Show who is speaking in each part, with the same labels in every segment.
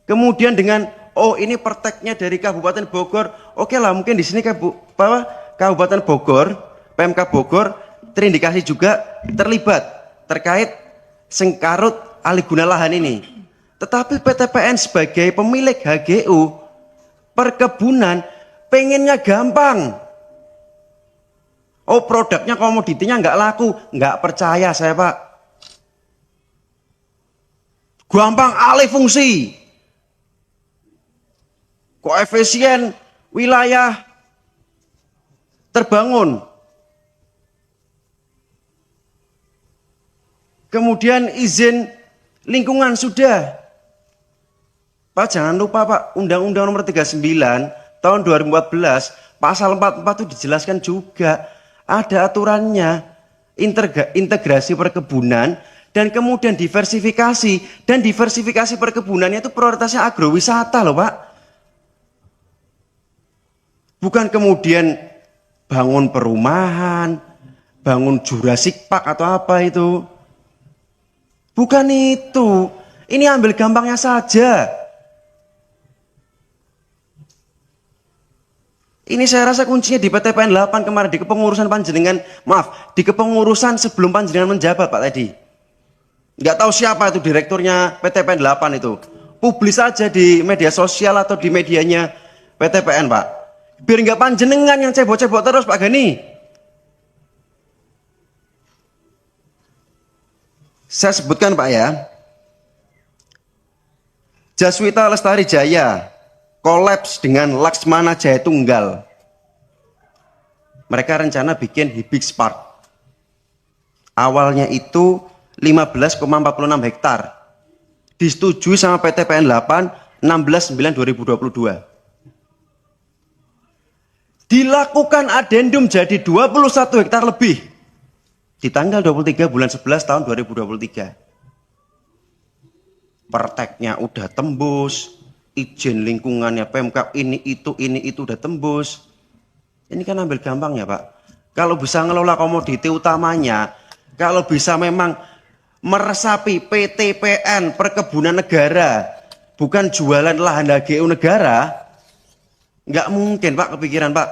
Speaker 1: kemudian dengan oh ini perteknya dari Kabupaten Bogor, oke lah mungkin di sini Kabupaten Bogor, PMK Bogor terindikasi juga terlibat terkait sengkarut alih guna lahan ini. Tetapi PTPN sebagai pemilik HGU perkebunan pengennya gampang. Oh produknya komoditinya nggak laku, nggak percaya saya Pak. Gampang alih fungsi, koefisien wilayah terbangun, kemudian izin lingkungan sudah. Pak jangan lupa Pak, Undang-Undang Nomor 39 tahun 2014 pasal 44 itu dijelaskan juga ada aturannya, integrasi perkebunan dan kemudian diversifikasi, dan diversifikasi perkebunannya itu prioritasnya agrowisata loh Pak. Bukan kemudian bangun perumahan, bangun Jurassic Park atau apa itu. Bukan itu. Ini ambil gampangnya saja. Ini saya rasa kuncinya di PTPN 8 kemarin, di kepengurusan panjenengan, maaf, di kepengurusan sebelum panjenengan menjabat Pak tadi. Nggak tahu siapa itu direkturnya PTPN 8 itu. Publis saja di media sosial atau di medianya PTPN Pak. Biar nggak panjenengan yang cebok-cebok terus Pak Gani. Saya sebutkan Pak ya. Jaswita Lestari Jaya kolaps dengan Laksmana Jaya Tunggal. Mereka rencana bikin Hibix Park. Awalnya itu 15,46 hektar. Disetujui sama PTPN 8 16/9/2022. Dilakukan adendum jadi 21 hektar lebih di tanggal 23 bulan 11 tahun 2023. Perteknya udah tembus, izin lingkungannya Pemkab ini itu udah tembus. Ini kan ambil gampang ya Pak. Kalau bisa ngelola komoditi utamanya, kalau bisa memang meresapi PTPN perkebunan negara, bukan jualan lahan HGU negara, nggak mungkin Pak kepikiran Pak.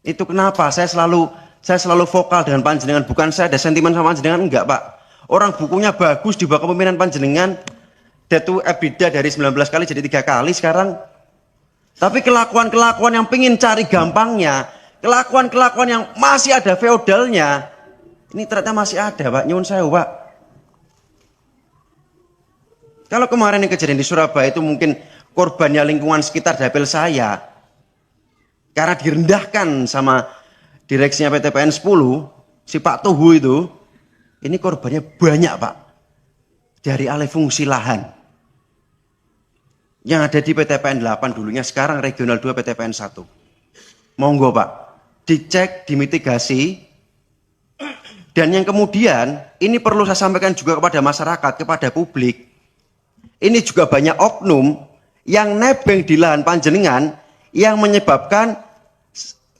Speaker 1: Itu kenapa saya selalu vokal dengan panjenengan, bukan saya ada sentimen sama panjenengan, enggak Pak. Orang bukunya bagus di bawah kepemimpinan panjenengan, debt to EBITDA dari 19 kali jadi 3 kali sekarang. Tapi kelakuan-kelakuan yang pingin cari gampangnya, kelakuan-kelakuan yang masih ada feodalnya, ini ternyata masih ada Pak, nyuwun sewu Pak. Kalau kemarin yang kejadian di Surabaya itu mungkin korbannya lingkungan sekitar dapil saya, karena direndahkan sama direksinya PTPN 10, si Pak Tuhu itu, ini korbannya banyak Pak, dari alih fungsi lahan. Yang ada di PTPN 8 dulunya, sekarang regional 2 PTPN 1. Monggo Pak, dicek, dimitigasi. Dan yang kemudian, ini perlu saya sampaikan juga kepada masyarakat, kepada publik. Ini juga banyak oknum yang nebeng di lahan panjenengan yang menyebabkan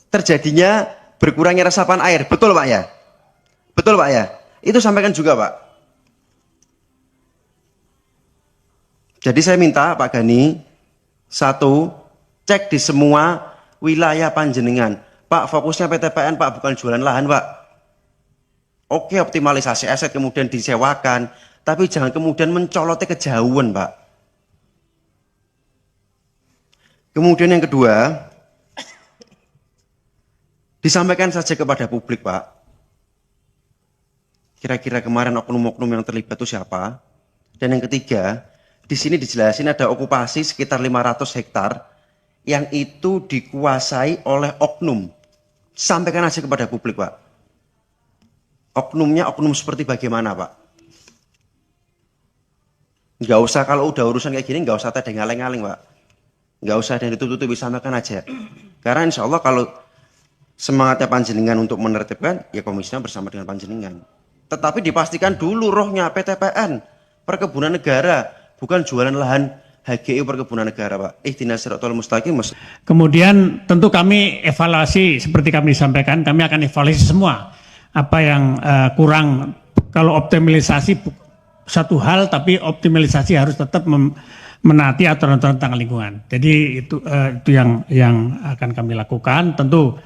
Speaker 1: terjadinya berkurangnya resapan air. Betul Pak ya? Betul Pak ya? Itu sampaikan juga Pak. Jadi saya minta Pak Gani, satu, cek di semua wilayah panjenengan. Pak, fokusnya PTPN Pak, bukan jualan lahan Pak. Oke, optimalisasi aset kemudian disewakan, tapi jangan kemudian mencolotnya kejauhan Pak. Kemudian yang kedua, disampaikan saja kepada publik Pak. Kira-kira kemarin oknum-oknum yang terlibat itu siapa? Dan yang ketiga, di sini dijelasin ada okupasi sekitar 500 hektar yang itu dikuasai oleh oknum. Sampaikan aja kepada publik Pak. Oknumnya oknum seperti bagaimana Pak? Nggak usah, kalau udah urusan kayak gini nggak usah ada ngaling-ngaling Pak. Nggak usah ada yang ditutup-tutupi, sampaikan aja. Karena insya Allah kalau semangatnya panjenengan untuk menertibkan, ya komisinya bersama dengan panjenengan. Tetapi dipastikan dulu rohnya PTPN, perkebunan negara, bukan jualan lahan HGU perkebunan negara Pak. Ihdinas siratal mustaqim.
Speaker 2: Kemudian tentu kami evaluasi seperti kami sampaikan, kami akan evaluasi semua apa yang kurang. Kalau optimalisasi satu hal, tapi optimalisasi harus tetap menaati aturan-aturan tentang lingkungan. Jadi itu yang akan kami lakukan. Tentu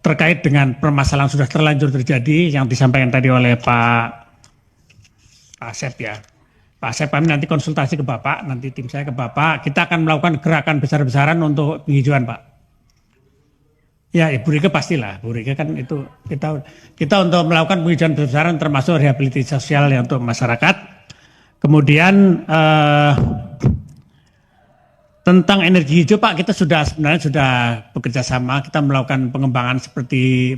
Speaker 2: terkait dengan permasalahan sudah terlanjur terjadi yang disampaikan tadi oleh Pak Asep ya. Pak Asep, kami nanti konsultasi ke Bapak, nanti tim saya ke Bapak. Kita akan melakukan gerakan besar-besaran untuk penghijauan, Pak. Ya, Bu Rike pastilah. Bu Rike kan itu kita untuk melakukan penghijauan besar-besaran termasuk rehabilitasi sosial ya untuk masyarakat. Kemudian tentang energi hijau, Pak, kita sebenarnya sudah bekerja sama. Kita melakukan pengembangan seperti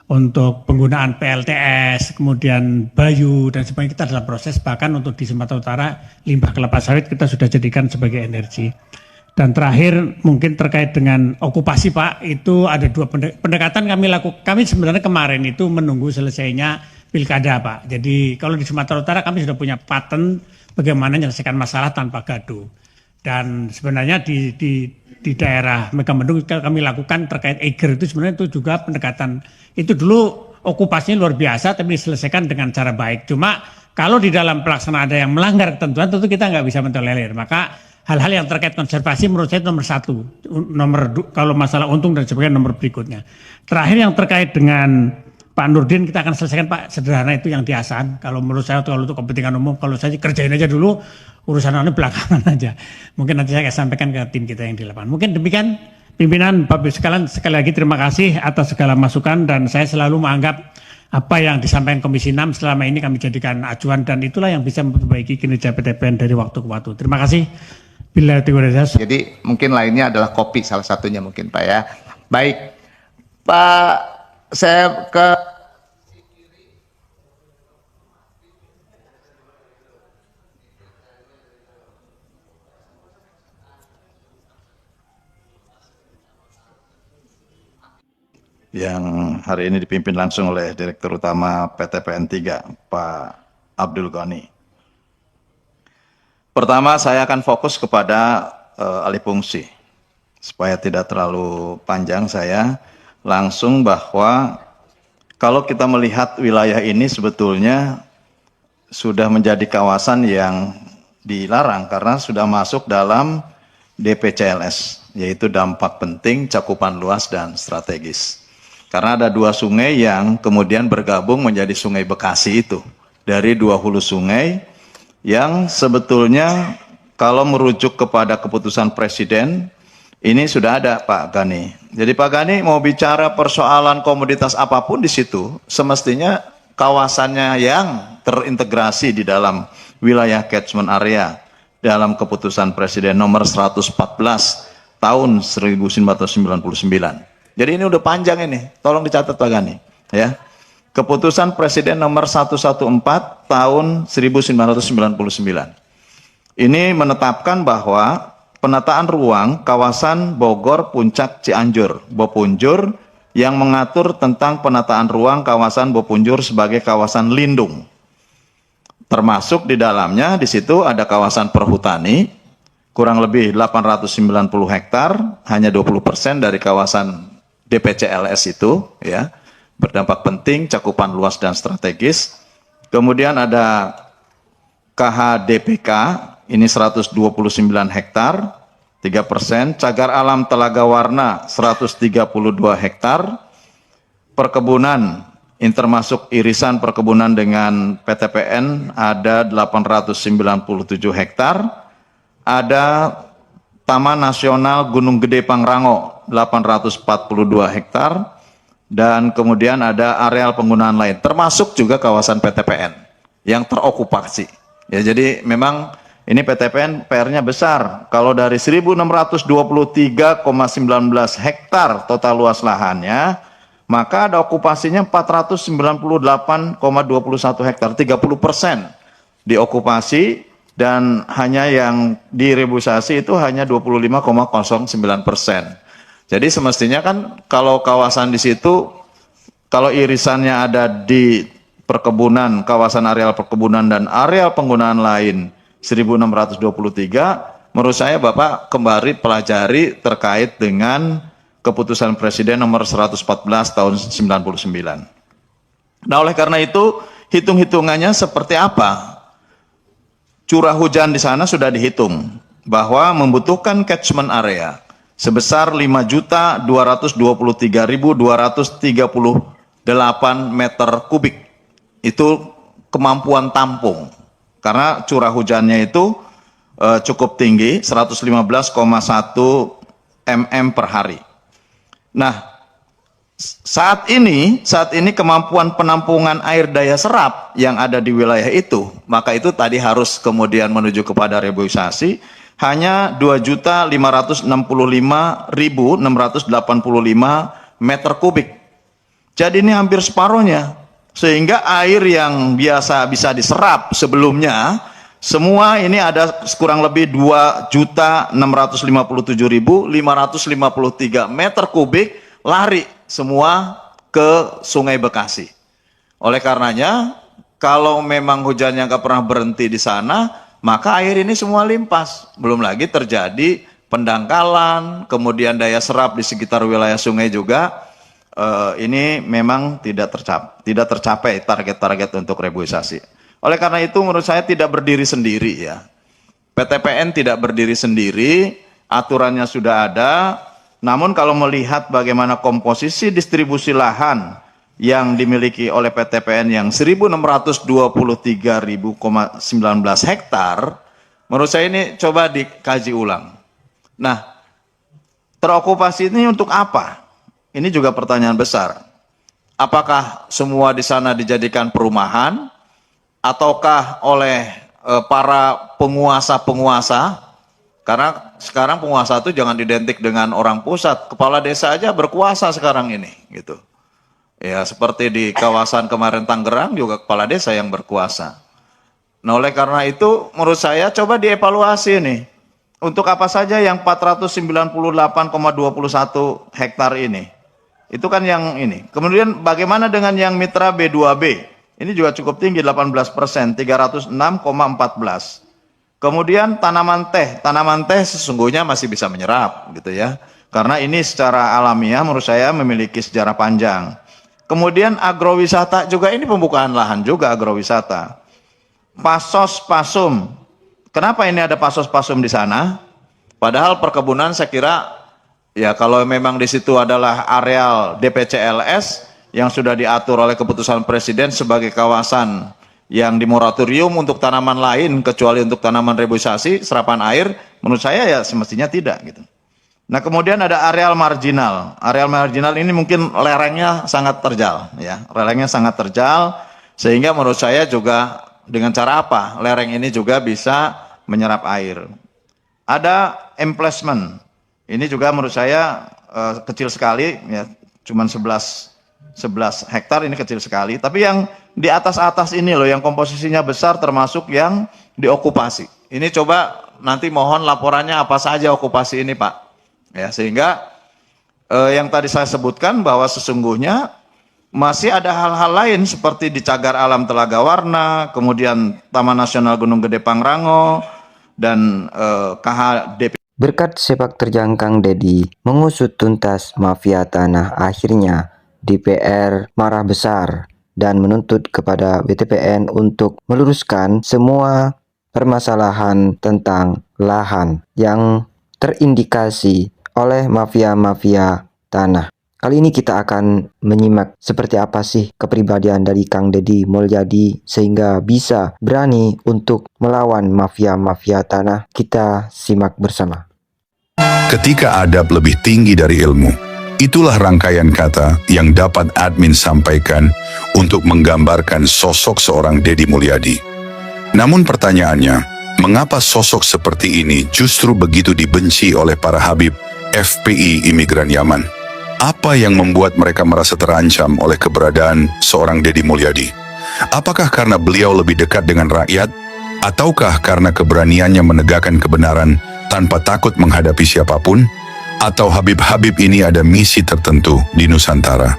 Speaker 2: untuk penggunaan PLTS, kemudian Bayu dan sebagainya. Kita dalam proses, bahkan untuk di Sumatera Utara limbah kelapa sawit kita sudah jadikan sebagai energi. Dan terakhir mungkin terkait dengan okupasi, Pak, itu ada dua pendekatan kami lakukan. Kami sebenarnya kemarin itu menunggu selesainya pilkada, Pak. Jadi kalau di Sumatera Utara kami sudah punya paten bagaimana menyelesaikan masalah tanpa gaduh. Dan sebenarnya di daerah Megamendung kami lakukan terkait Eiger itu sebenarnya itu juga pendekatan. Itu dulu okupasinya luar biasa tapi diselesaikan dengan cara baik. Cuma kalau di dalam pelaksanaan ada yang melanggar ketentuan tentu kita nggak bisa mentolerir. Maka hal-hal yang terkait konservasi menurut saya nomor satu. Kalau masalah untung dan sebagainya nomor berikutnya. Terakhir yang terkait dengan Pak Nurdin kita akan selesaikan, Pak, sederhana itu yang diasan. Kalau menurut saya kalau untuk kepentingan umum, kalau saya kerjain aja dulu, urusan ini belakangan aja. Mungkin nanti saya akan sampaikan ke tim kita yang di lapangan. Mungkin demikian pimpinan, Bapak sekalian, sekali lagi terima kasih atas segala masukan dan saya selalu menganggap apa yang disampaikan Komisi 6 selama ini kami jadikan acuan dan itulah yang bisa memperbaiki kinerja PTPN dari waktu ke waktu. Terima kasih. Bila
Speaker 3: Jadi mungkin lainnya adalah kopi salah satunya mungkin, Pak ya. Baik, Pak, saya ke
Speaker 4: yang hari ini dipimpin langsung oleh Direktur Utama PTPN 3, Pak Abdul Ghani. Pertama, saya akan fokus kepada alih fungsi. Supaya tidak terlalu panjang, saya langsung bahwa kalau kita melihat wilayah ini sebetulnya sudah menjadi kawasan yang dilarang karena sudah masuk dalam DPCLS, yaitu dampak penting, cakupan luas, dan strategis. Karena ada dua sungai yang kemudian bergabung menjadi Sungai Bekasi itu. Dari dua hulu sungai yang sebetulnya kalau merujuk kepada keputusan Presiden, ini sudah ada Pak Ghani. Jadi Pak Ghani mau bicara persoalan komoditas apapun di situ, semestinya kawasannya yang terintegrasi di dalam wilayah catchment area dalam keputusan Presiden nomor 114 tahun 1999. Jadi ini udah panjang ini, tolong dicatat Pak Ghani. Ya. Keputusan Presiden nomor 114 tahun 1999. Ini menetapkan bahwa penataan ruang kawasan Bogor, Puncak, Cianjur, Bopunjur yang mengatur tentang penataan ruang kawasan Bopunjur sebagai kawasan lindung. Termasuk di dalamnya di situ ada kawasan perhutani kurang lebih 890 hektar, hanya 20% dari kawasan DPCLS itu ya. Berdampak penting, cakupan luas dan strategis. Kemudian ada KHDPK, ini 129 hektar, 3%. Cagar alam Telaga Warna, 132 hektar. Perkebunan, ini termasuk irisan perkebunan dengan PTPN, ada 897 hektar. Ada Taman Nasional Gunung Gede Pangrango, 842 hektar. Dan kemudian ada areal penggunaan lain, termasuk juga kawasan PTPN yang terokupasi. Ya, jadi memang ini PTPN PR-nya besar. Kalau dari 1623,19 hektar total luas lahannya, maka ada okupasinya 498,21 hektar, 30% diokupasi dan hanya yang direbusasi itu hanya 25,09%. Jadi semestinya kan kalau kawasan di situ, kalau irisannya ada di perkebunan, kawasan areal perkebunan dan areal penggunaan lain 1623, menurut saya Bapak kembali pelajari terkait dengan keputusan Presiden nomor 114 tahun 99. Nah oleh karena itu, hitung-hitungannya seperti apa? Curah hujan di sana sudah dihitung bahwa membutuhkan catchment area sebesar 5.223.238 meter kubik. Itu kemampuan tampung. Karena curah hujannya itu cukup tinggi, 115,1 mm per hari. Nah, saat ini kemampuan penampungan air daya serap yang ada di wilayah itu, maka itu tadi harus kemudian menuju kepada reboisasi, hanya 2.565.685 meter kubik. Jadi ini hampir separuhnya, sehingga air yang biasa bisa diserap sebelumnya, semua ini ada kurang lebih 2.657.553 meter kubik lari semua ke Sungai Bekasi. Oleh karenanya, kalau memang hujannya nggak pernah berhenti di sana, maka air ini semua limpas. Belum lagi terjadi pendangkalan, kemudian daya serap di sekitar wilayah sungai juga. Ini memang tidak tercapai target-target untuk reboisasi. Oleh karena itu, menurut saya tidak berdiri sendiri ya. PTPN tidak berdiri sendiri, aturannya sudah ada. Namun kalau melihat bagaimana komposisi distribusi lahan yang dimiliki oleh PTPN yang 1.623.019 hektar, menurut saya ini coba dikaji ulang. Nah, terokupasi ini untuk apa? Ini juga pertanyaan besar. Apakah semua di sana dijadikan perumahan? Ataukah oleh para penguasa-penguasa? Karena sekarang penguasa itu jangan identik dengan orang pusat. Kepala desa aja berkuasa sekarang ini, gitu. Ya, seperti di kawasan kemarin Tangerang juga kepala desa yang berkuasa. Nah, oleh karena itu menurut saya coba dievaluasi nih. Untuk apa saja yang 498,21 hektar ini? Itu kan yang ini. Kemudian bagaimana dengan yang mitra B2B? Ini juga cukup tinggi, 18%, 306,14. Kemudian tanaman teh sesungguhnya masih bisa menyerap gitu ya. Karena ini secara alamiah menurut saya memiliki sejarah panjang. Kemudian agrowisata juga, ini pembukaan lahan juga agrowisata. Pasos pasum. Kenapa ini ada pasos pasum di sana? Padahal perkebunan saya kira ya kalau memang di situ adalah areal DPCLS yang sudah diatur oleh keputusan Presiden sebagai kawasan yang dimoratorium untuk tanaman lain kecuali untuk tanaman reboisasi, serapan air, menurut saya ya semestinya tidak gitu. Nah, kemudian ada areal marginal. Areal marginal ini mungkin lerengnya sangat terjal ya. Lerengnya sangat terjal sehingga menurut saya juga dengan cara apa? Lereng ini juga bisa menyerap air. Ada emplacement. Ini juga menurut saya kecil sekali ya, cuman 11 hektar, ini kecil sekali. Tapi yang di atas-atas ini loh yang komposisinya besar termasuk yang diokupasi. Ini coba nanti mohon laporannya apa saja okupasi ini, Pak. Ya, sehingga yang tadi saya sebutkan bahwa sesungguhnya masih ada hal-hal lain seperti di Cagar Alam Telaga Warna, kemudian Taman Nasional Gunung Gede Pangrango dan KHDP.
Speaker 5: Berkat sepak terjang Kang Deddy mengusut tuntas mafia tanah, akhirnya DPR marah besar dan menuntut kepada BTPN untuk meluruskan semua permasalahan tentang lahan yang terindikasi oleh mafia-mafia tanah. Kali ini kita akan menyimak seperti apa sih kepribadian dari Kang Deddy Mulyadi sehingga bisa berani untuk melawan mafia-mafia tanah. Kita simak bersama.
Speaker 6: Ketika adab lebih tinggi dari ilmu, itulah rangkaian kata yang dapat admin sampaikan untuk menggambarkan sosok seorang Deddy Mulyadi. Namun pertanyaannya, mengapa sosok seperti ini justru begitu dibenci oleh para Habib FPI imigran Yaman? Apa yang membuat mereka merasa terancam oleh keberadaan seorang Deddy Mulyadi? Apakah karena beliau lebih dekat dengan rakyat? Ataukah karena keberaniannya menegakkan kebenaran tanpa takut menghadapi siapapun? Atau Habib-Habib ini ada misi tertentu di Nusantara?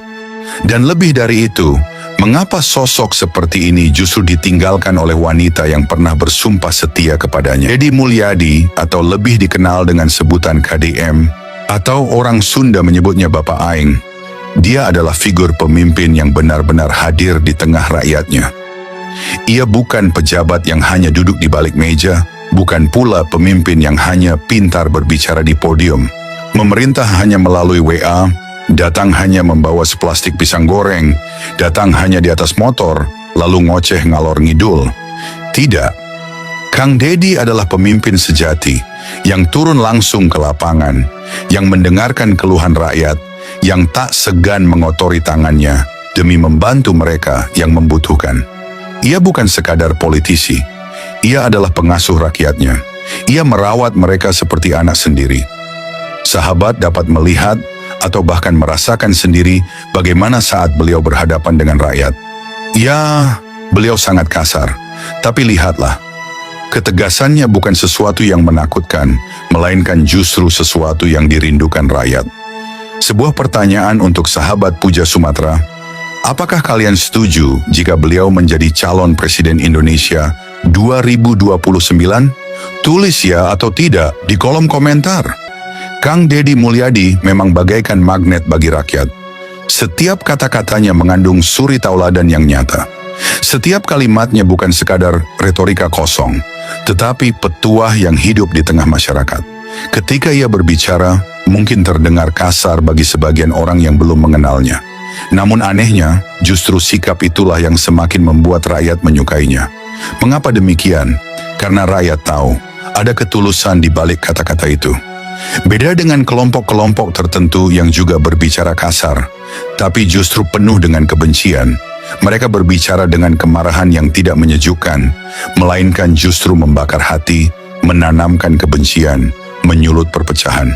Speaker 6: Dan lebih dari itu, mengapa sosok seperti ini justru ditinggalkan oleh wanita yang pernah bersumpah setia kepadanya? Deddy Mulyadi atau lebih dikenal dengan sebutan KDM, atau orang Sunda menyebutnya Bapak Aing. Dia adalah figur pemimpin yang benar-benar hadir di tengah rakyatnya. Ia bukan pejabat yang hanya duduk di balik meja, bukan pula pemimpin yang hanya pintar berbicara di podium. Memerintah hanya melalui WA, datang hanya membawa seplastik pisang goreng, datang hanya di atas motor, lalu ngoceh ngalor ngidul. Tidak. Kang Deddy adalah pemimpin sejati yang turun langsung ke lapangan, yang mendengarkan keluhan rakyat, yang tak segan mengotori tangannya demi membantu mereka yang membutuhkan. Ia bukan sekadar politisi, ia adalah pengasuh rakyatnya. Ia merawat mereka seperti anak sendiri. Sahabat dapat melihat atau bahkan merasakan sendiri bagaimana saat beliau berhadapan dengan rakyat. Ya, beliau sangat kasar, tapi lihatlah, ketegasannya bukan sesuatu yang menakutkan, melainkan justru sesuatu yang dirindukan rakyat. Sebuah pertanyaan untuk sahabat Puja Sumatera, apakah kalian setuju jika beliau menjadi calon Presiden Indonesia 2029? Tulis ya atau tidak di kolom komentar. Kang Deddy Mulyadi memang bagaikan magnet bagi rakyat. Setiap kata-katanya mengandung suri tauladan yang nyata. Setiap kalimatnya bukan sekadar retorika kosong, tetapi petuah yang hidup di tengah masyarakat. Ketika ia berbicara, mungkin terdengar kasar bagi sebagian orang yang belum mengenalnya. Namun anehnya, justru sikap itulah yang semakin membuat rakyat menyukainya. Mengapa demikian? Karena rakyat tahu ada ketulusan di balik kata-kata itu. Beda dengan kelompok-kelompok tertentu yang juga berbicara kasar, tapi justru penuh dengan kebencian. Mereka berbicara dengan kemarahan yang tidak menyejukkan, melainkan justru membakar hati, menanamkan kebencian, menyulut perpecahan.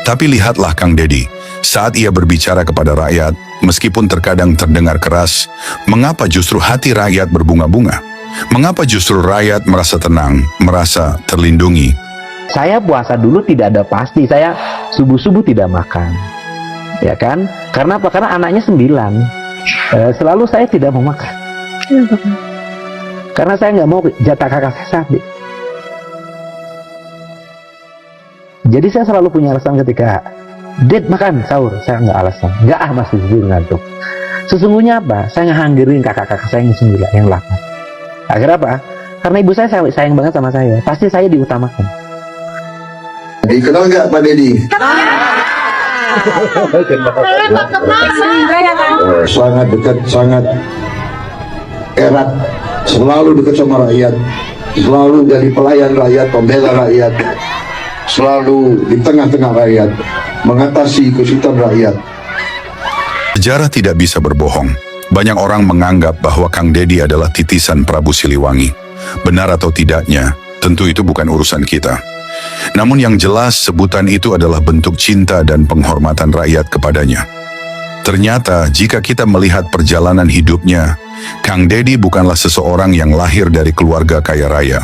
Speaker 6: Tapi lihatlah Kang Deddy, saat ia berbicara kepada rakyat, meskipun terkadang terdengar keras, mengapa justru hati rakyat berbunga-bunga? Mengapa justru rakyat merasa tenang, merasa terlindungi?
Speaker 7: Saya puasa dulu tidak ada pasti, saya subuh-subuh tidak makan, ya kan? Karena apa? Karena anaknya 9. Selalu saya tidak mau makan. Karena saya nggak mau jatah kakak saya sakit. Jadi saya selalu punya alasan ketika Ded makan sahur, saya nggak alasan, nggak masih tidur ngantuk. Sesungguhnya apa? Saya ngehanggirin kakak-kakak saya yang 9, yang 8. Akhirnya apa? Karena ibu saya sayang banget sama saya, pasti saya diutamakan.
Speaker 8: Jadi kenal nggak Pak Deddy? Sangat dekat, sangat erat, selalu dekat sama rakyat, selalu jadi pelayan rakyat, pembela rakyat, selalu di tengah-tengah rakyat, mengatasi kesulitan rakyat.
Speaker 6: Sejarah tidak bisa berbohong. Banyak orang menganggap bahwa Kang Deddy adalah titisan Prabu Siliwangi. Benar atau tidaknya, tentu itu bukan urusan kita. Namun yang jelas sebutan itu adalah bentuk cinta dan penghormatan rakyat kepadanya. Ternyata jika kita melihat perjalanan hidupnya, Kang Deddy bukanlah seseorang yang lahir dari keluarga kaya raya.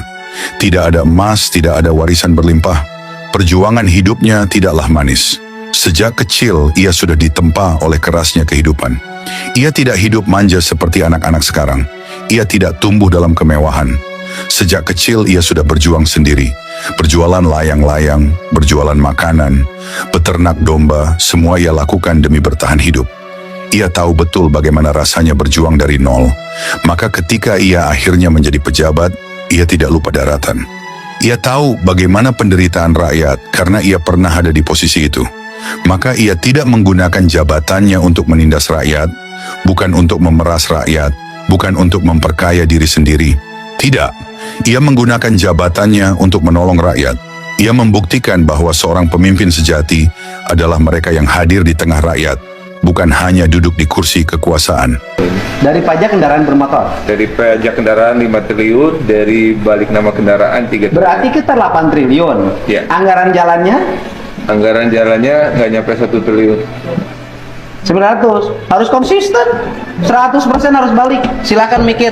Speaker 6: Tidak ada emas, tidak ada warisan berlimpah. Perjuangan hidupnya tidaklah manis. Sejak kecil ia sudah ditempa oleh kerasnya kehidupan. Ia tidak hidup manja seperti anak-anak sekarang. Ia tidak tumbuh dalam kemewahan. Sejak kecil ia sudah berjuang sendiri. Berjualan layang-layang, berjualan makanan, beternak domba, semua ia lakukan demi bertahan hidup. Ia tahu betul bagaimana rasanya berjuang dari nol. Maka ketika ia akhirnya menjadi pejabat, ia tidak lupa daratan. Ia tahu bagaimana penderitaan rakyat karena ia pernah ada di posisi itu. Maka ia tidak menggunakan jabatannya untuk menindas rakyat, bukan untuk memeras rakyat, bukan untuk memperkaya diri sendiri. Tidak, ia menggunakan jabatannya untuk menolong rakyat. Ia membuktikan bahwa seorang pemimpin sejati adalah mereka yang hadir di tengah rakyat, bukan hanya duduk di kursi kekuasaan.
Speaker 9: Dari pajak kendaraan bermotor.
Speaker 10: Dari pajak kendaraan 5 triliun, dari balik nama kendaraan 3 triliun.
Speaker 9: Berarti kita 8 triliun.
Speaker 10: Ya.
Speaker 9: Anggaran jalannya?
Speaker 10: Anggaran jalannya nggak nyampe 1 triliun.
Speaker 9: 900. Harus konsisten. 100% harus balik. Silakan mikir.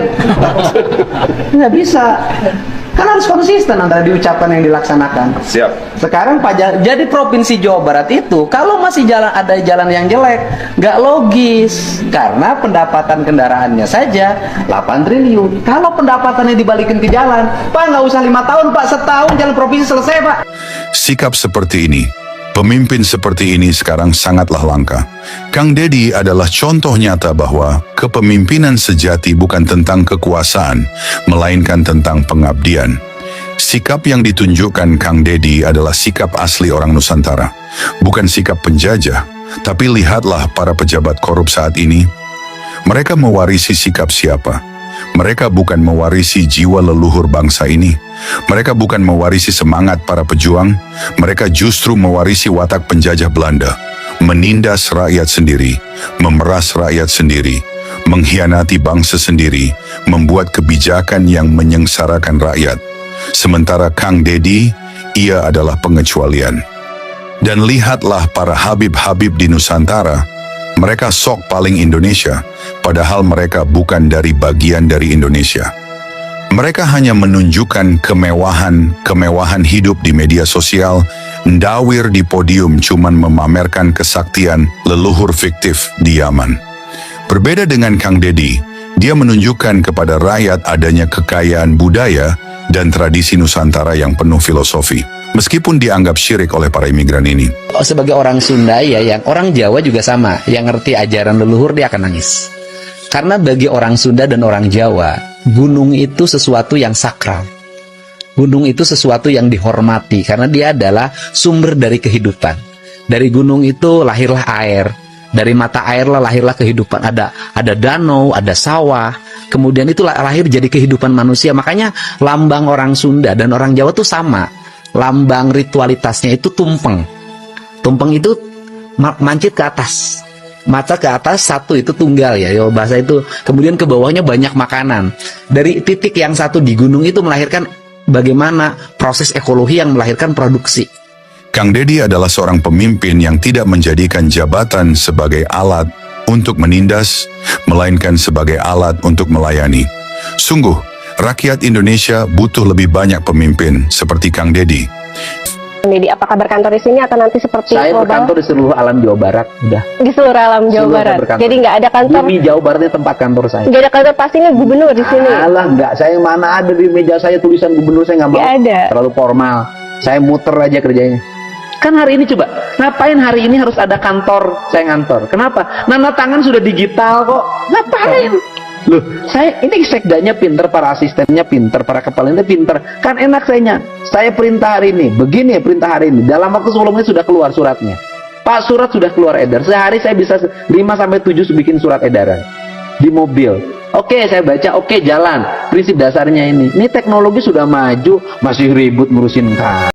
Speaker 9: Nggak bisa. Kan harus konsisten antara diucapkan yang dilaksanakan.
Speaker 10: Siap.
Speaker 9: Sekarang pajak jadi Provinsi Jawa Barat itu kalau masih ada jalan yang jelek, nggak logis karena pendapatan kendaraannya saja 8 triliun. Kalau pendapatannya dibalikin ke jalan, Pak nggak usah 5 tahun Pak, setahun jalan provinsi selesai Pak.
Speaker 6: Sikap seperti ini Pemimpin seperti ini sekarang sangatlah langka. Kang Deddy adalah contoh nyata bahwa kepemimpinan sejati bukan tentang kekuasaan, melainkan tentang pengabdian. Sikap yang ditunjukkan Kang Deddy adalah sikap asli orang Nusantara, bukan sikap penjajah. Tapi lihatlah para pejabat korup saat ini. Mereka mewarisi sikap siapa? Mereka bukan mewarisi jiwa leluhur bangsa ini. Mereka bukan mewarisi semangat para pejuang. Mereka justru mewarisi watak penjajah Belanda. Menindas rakyat sendiri, memeras rakyat sendiri, mengkhianati bangsa sendiri, membuat kebijakan yang menyengsarakan rakyat. Sementara Kang Deddy, ia adalah pengecualian. Dan lihatlah para Habib-Habib di Nusantara, mereka sok paling Indonesia, padahal mereka bukan dari bagian dari Indonesia. Mereka hanya menunjukkan kemewahan hidup di media sosial, ndawir di podium cuman memamerkan kesaktian leluhur fiktif di Yaman. Berbeda dengan Kang Deddy, dia menunjukkan kepada rakyat adanya kekayaan budaya dan tradisi Nusantara yang penuh filosofi, meskipun dianggap syirik oleh para imigran ini.
Speaker 9: Sebagai orang Sunda ya, yang orang Jawa juga sama, yang ngerti ajaran leluhur dia akan nangis. Karena bagi orang Sunda dan orang Jawa, gunung itu sesuatu yang sakral. Gunung itu sesuatu yang dihormati karena dia adalah sumber dari kehidupan. Dari gunung itu lahirlah air. Dari mata air lah lahirlah kehidupan. Ada danau, ada sawah. Kemudian itu lahir jadi kehidupan manusia. Makanya lambang orang Sunda dan orang Jawa tuh sama. Lambang ritualitasnya itu tumpeng. Tumpeng itu mancit ke atas. Mata ke atas, satu itu tunggal ya, bahasa itu. Kemudian ke bawahnya banyak makanan. Dari titik yang satu di gunung itu melahirkan bagaimana proses ekologi yang melahirkan produksi.
Speaker 6: Kang Deddy adalah seorang pemimpin yang tidak menjadikan jabatan sebagai alat untuk menindas, melainkan sebagai alat untuk melayani. Sungguh, rakyat Indonesia butuh lebih banyak pemimpin seperti Kang Deddy.
Speaker 11: Deddy, apakah berkantor di sini atau nanti seperti
Speaker 9: Saya berkantor di seluruh alam Jawa Barat, udah.
Speaker 11: Di seluruh alam Jawa Barat. Jadi nggak ada kantor.
Speaker 9: Bumi Jawa Barat ini tempat kantor saya.
Speaker 11: Nggak ada kantor pasti ini gubernur di sini.
Speaker 9: Alah, nggak. Saya mana ada di meja saya tulisan gubernur, saya nggak mau.
Speaker 11: Nggak ada.
Speaker 9: Terlalu formal. Saya muter aja kerjanya. Kan hari ini coba, ngapain hari ini harus ada kantor? Saya ngantor. Kenapa? Nana tangan sudah digital kok. Ngapain? Loh, ini sekdanya pinter, para asistennya pinter, para kepalanya pinter. Kan enak saya perintah hari ini, begini ya perintah hari ini. Dalam waktu 10 menit sudah keluar suratnya. Pak, surat sudah keluar edar. Sehari saya bisa 5-7 bikin surat edaran. Di mobil. Oke, saya baca, oke, jalan. Prinsip dasarnya ini. Ini teknologi sudah maju, masih ribut ngurusin kan.